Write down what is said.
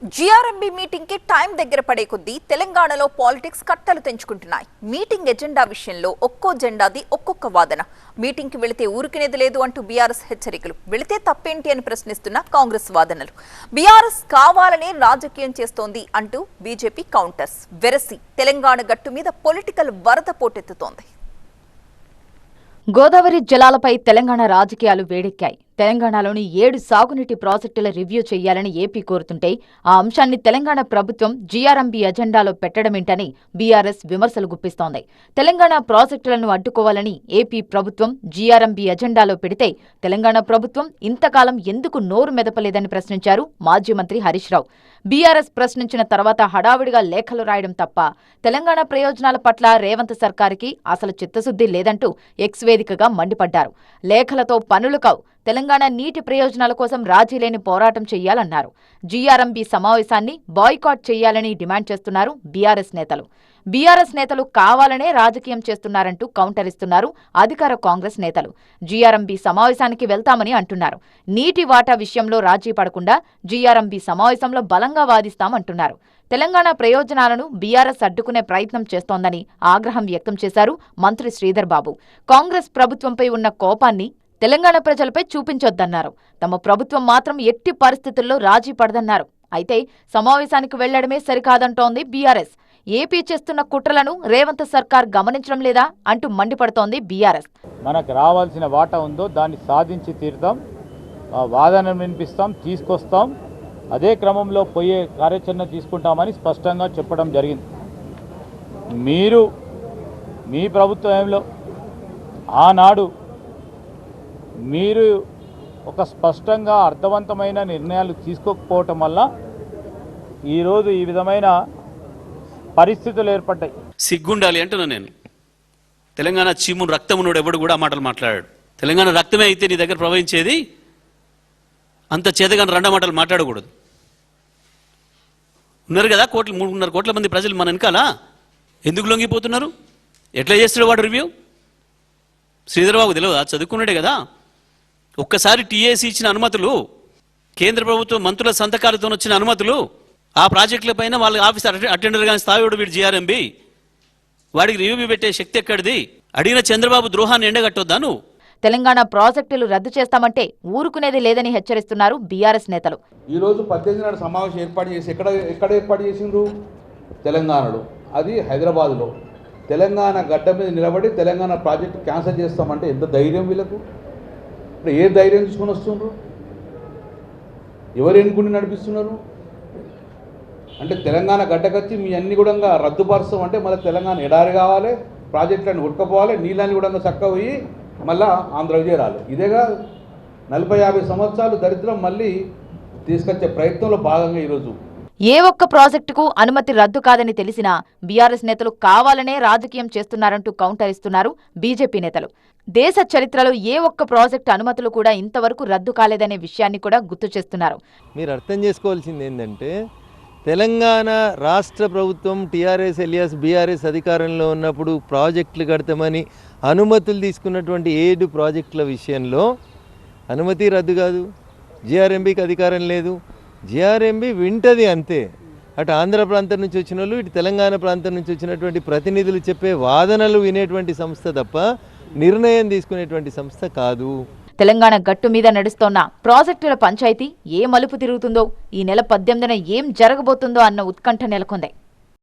GRMB meeting కి time దగ్గర పడే కొద్దీ తెలంగాణలో పాలిటిక్స్ కట్టలు తెంచుకుంటున్నాయి. మీటింగ్ ఎజెండా విషయంలో ఒక్కో జెండాది ఒక్కొక్క వాదన. మీటింగ్ కి వెళితే ఊరికినేది లేదు అంటూ బీఆర్ఎస్ హెచ్చరికలు, వెళితే తప్పేంటి అని ప్రశ్నిస్తున్న కాంగ్రెస్ వాదనలు. బీఆర్ఎస్ కావాలనే రాజకీయం చేస్తోంది అంటూ బీజేపీ కౌంటర్స్. వెరసి తెలంగాణ గట్టు మీద పొలిటికల్ వరద పోటెత్తుతోంది. గోదావరి జలాలపై తెలంగాణ రాజకీయాలు వేడెక్కాయి. తెలంగాణలోని 7 సాగునీటి ప్రాజెక్టుల రివ్యూ చేయాలని ఏపీ కోరుతుంటే ఆ అంశాన్ని తెలంగాణ ప్రభుత్వం జీఆర్ఎంబీ ఎజెండాలో పెట్టడమేంటని బీఆర్ఎస్ విమర్శలు గుప్పిస్తోంది. తెలంగాణ ప్రాజెక్టులను అడ్డుకోవాలని ఏపీ ప్రభుత్వం జీఆర్ఎంబీ ఎజెండాలో పెడితే తెలంగాణ ప్రభుత్వం ఇంతకాలం ఎందుకు నోరు మెదపలేదని ప్రశ్నించారు మాజీ మంత్రి హరీష్ రావు. బీఆర్ఎస్ ప్రశ్నించిన తర్వాత హడావిడిగా లేఖలు రాయడం తప్ప తెలంగాణ ప్రయోజనాల పట్ల రేవంత్ సర్కారుకి అసలు చిత్తశుద్ధి లేదంటూ ఎక్స్ వేదికగా మండిపడ్డారు. లేఖలతో పనులు కావు, తెలంగాణ నీటి ప్రయోజనాల కోసం రాజీలేని పోరాటం చెయ్యాలన్నారు. జీఆర్ఎంబీ సమావేశాన్ని బాయ్కాట్ చేయాలని డిమాండ్ చేస్తున్నారు బీఆర్ఎస్ నేతలు. బీఆర్ఎస్ నేతలు కావాలనే రాజకీయం చేస్తున్నారంటూ కౌంటర్ ఇస్తున్నారు అధికార కాంగ్రెస్ నేతలు. జీఆర్ఎంబీ సమావేశానికి వెళ్తామని అంటున్నారు. నీటి వాటా విషయంలో రాజీ పడకుండా జీఆర్ఎంబీ సమావేశంలో బలంగా వాదిస్తామంటున్నారు. తెలంగాణ ప్రయోజనాలను బీఆర్ఎస్ అడ్డుకునే ప్రయత్నం చేస్తోందని ఆగ్రహం వ్యక్తం చేశారు మంత్రి శ్రీధర్ బాబు. కాంగ్రెస్ ప్రభుత్వంపై ఉన్న కోపాన్ని తెలంగాణ ప్రజలపై చూపించొద్దన్నారు. తమ ప్రభుత్వం మాత్రం ఎట్టి పరిస్థితుల్లో రాజీ పడదన్నారు. అయితే సమావేశానికి వెళ్లడమే సరికాదంటోంది బీఆర్ఎస్. ఏపీ చేస్తున్న కుట్రలను రేవంత్ సర్కార్ గమనించడం లేదా అంటూ మండిపడుతోంది బీఆర్ఎస్. మనకు రావాల్సిన వాటా ఉందో దాన్ని సాధించి తీరుతాం, వాదన వినిపిస్తాం, తీసుకొస్తాం, అదే క్రమంలో పోయే కార్యాచరణ తీసుకుంటామని స్పష్టంగా చెప్పడం జరిగింది. మీరు మీ ప్రభుత్వంలో ఆనాడు మీరు ఒక స్పష్టంగా అర్థవంతమైన నిర్ణయాలు తీసుకోకపోవటం వల్ల ఈరోజు ఈ విధమైన పరిస్థితులు ఏర్పడ్డాయి. సిగ్గుండాలి అంటున్నా నేను. తెలంగాణ చీమును రక్తమునుడు ఎవడు కూడా మాటలు మాట్లాడాడు. తెలంగాణ రక్తమే అయితే నీ దగ్గర ప్రవహించేది, అంత చేతగాని రెండ మాటలు మాట్లాడకూడదు. ఉన్నారు కదా 3.5 కోట్ల మంది ప్రజలు మన వెనకాల, ఎందుకు లొంగిపోతున్నారు? ఎట్లా చేస్తాడు వాడు రివ్యూ? శ్రీధర్బాబు తెలియదా? చదువుకున్నాడే కదా. ఒక్కసారి టీఏసీ ఇచ్చిన అనుమతులు, కేంద్ర ప్రభుత్వం మంత్రుల సంతకాలతో వచ్చిన అనుమతులు, ఆ ప్రాజెక్టుల పైన వాళ్ళ ఆఫీసర్ అటెండర్ గాని స్థాయిడు వీడు జీఆర్ఎంబీ, వాడికి రివ్యూ పెట్టే శక్తి ఎక్కడిది? అడిగిన చంద్రబాబు ద్రోహాన్ని ఎండగట్టొద్దా నువ్వు? తెలంగాణ ప్రాజెక్టులు రద్దు చేస్తామంటే ఊరుకునేది లేదని హెచ్చరిస్తున్నారు బీఆర్ఎస్ నేతలు. ఈరోజు 18 నాడు సమావేశం ఏర్పాటు చేసి ఎక్కడ ఏర్పాటు చేసిండ్రు? తెలంగాణలో, అది హైదరాబాద్లో. తెలంగాణ గడ్డ మీద నిలబడి తెలంగాణ ప్రాజెక్టు క్యాన్సిల్ చేస్తామంటే ఎంత ధైర్యం వీళ్ళకు? ఇప్పుడు ఏ ధైర్యం తీసుకొని వస్తున్నారు? ఎవరు ఎన్నుకుని నడిపిస్తున్నారు? అంటే తెలంగాణ గడ్డకొచ్చి మీ అన్ని కూడా రద్దుపరుస్తాం అంటే మళ్ళీ తెలంగాణ ఎడారి కావాలి, ప్రాజెక్టులను ఉడకపోవాలి, నీళ్ళని కూడా చక్కగా పోయి మళ్ళీ ఆంధ్రకు చేరాలి. ఇదేగా 40-50 సంవత్సరాలు దరిద్రం మళ్ళీ తీసుకొచ్చే ప్రయత్నంలో భాగంగా ఈరోజు ఏ ఒక్క ప్రాజెక్టుకు అనుమతి రద్దు కాదని తెలిసినా బీఆర్ఎస్ నేతలు కావాలనే రాజకీయం చేస్తున్నారంటూ కౌంటర్ ఇస్తున్నారు బీజేపీ నేతలు. దేశ చరిత్రలో ఏ ఒక్క ప్రాజెక్టు అనుమతులు కూడా ఇంతవరకు రద్దు కాలేదనే విషయాన్ని కూడా గుర్తు చేస్తున్నారు. మీరు అర్థం చేసుకోవాల్సింది ఏంటంటే, తెలంగాణ రాష్ట్ర ప్రభుత్వం టీఆర్ఎస్ ఎలియాస్ బీఆర్ఎస్ అధికారంలో ఉన్నప్పుడు ప్రాజెక్టులు కడతామని అనుమతులు తీసుకున్నటువంటి 7 ప్రాజెక్టుల విషయంలో అనుమతి రద్దు కాదు. జీఆర్ఎంబీకి అధికారం లేదు. జీఆర్ఎంబీ వింటది అంతే. అటు ఆంధ్ర ప్రాంతం నుంచి వచ్చిన వాళ్ళు, ఇటు తెలంగాణ ప్రాంతం నుంచి వచ్చినటువంటి ప్రతినిధులు చెప్పే వాదనలు వినేటువంటి సంస్థ తప్ప నిర్ణయం తీసుకునేటువంటి సంస్థ కాదు. తెలంగాణ గట్టు మీద నడుస్తోన్న ప్రాజెక్టుల పంచాయతీ ఏ మలుపు తిరుగుతుందో, ఈ నెల 18న ఏం జరగబోతుందో అన్న ఉత్కంఠ నెలకొంది.